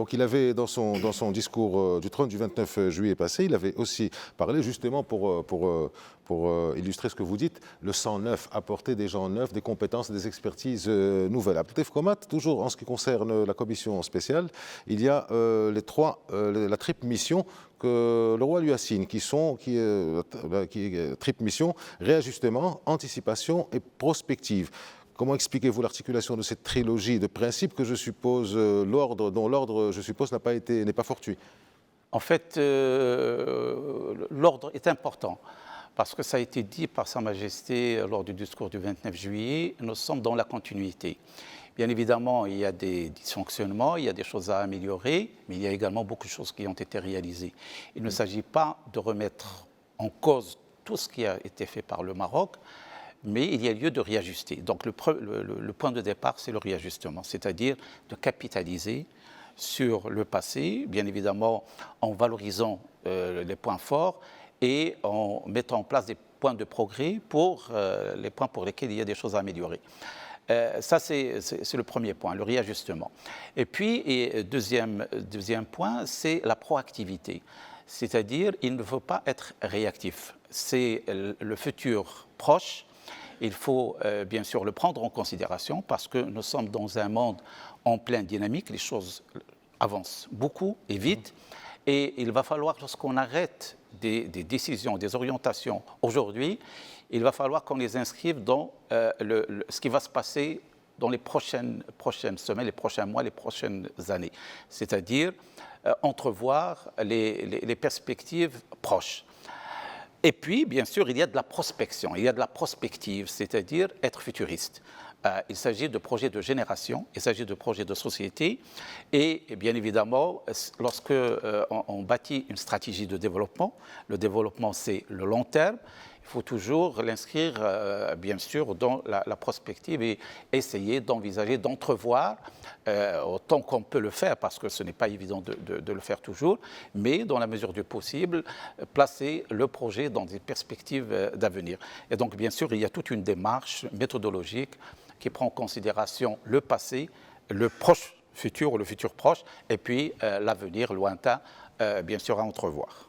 Donc il avait, dans son discours du trône du 29 juillet passé, il avait aussi parlé justement pour illustrer ce que vous dites, le sang neuf, apporter des gens neufs, des compétences, des expertises nouvelles. Abdelatif Komat, toujours en ce qui concerne la commission spéciale, il y a la triple mission que le roi lui assigne, qui est triple mission, réajustement, anticipation et prospective. Comment expliquez-vous l'articulation de cette trilogie de principes que je suppose, dont l'ordre, je suppose, n'est pas fortuit? En fait, l'ordre est important. Parce que ça a été dit par Sa Majesté lors du discours du 29 juillet, nous sommes dans la continuité. Bien évidemment, il y a des dysfonctionnements, il y a des choses à améliorer, mais il y a également beaucoup de choses qui ont été réalisées. Il ne s'agit pas de remettre en cause tout ce qui a été fait par le Maroc, mais il y a lieu de réajuster. Donc le point de départ, c'est le réajustement, c'est-à-dire de capitaliser sur le passé, bien évidemment en valorisant les points forts, et en mettant en place des points de progrès pour les points pour lesquels il y a des choses à améliorer. Ça, c'est le premier point, le réajustement. Et puis, deuxième point, c'est la proactivité. C'est-à-dire, il ne faut pas être réactif. C'est le futur proche. Il faut bien sûr le prendre en considération parce que nous sommes dans un monde en pleine dynamique. Les choses avancent beaucoup et vite. Et il va falloir, lorsqu'on arrête des décisions, des orientations aujourd'hui, il va falloir qu'on les inscrive dans ce qui va se passer dans les prochaines semaines, les prochains mois, les prochaines années. C'est-à-dire entrevoir les perspectives proches. Et puis, bien sûr, il y a de la prospection, il y a de la prospective, c'est-à-dire être futuriste. Il s'agit de projets de génération, il s'agit de projets de société. Et bien évidemment, lorsque on bâtit une stratégie de développement, le développement c'est le long terme, il faut toujours l'inscrire bien sûr dans la prospective et essayer d'envisager, d'entrevoir autant qu'on peut le faire, parce que ce n'est pas évident de le faire toujours, mais dans la mesure du possible, placer le projet dans des perspectives d'avenir. Et donc bien sûr, il y a toute une démarche méthodologique qui prend en considération le passé, le proche futur ou le futur proche, et puis l'avenir lointain, bien sûr, à entrevoir.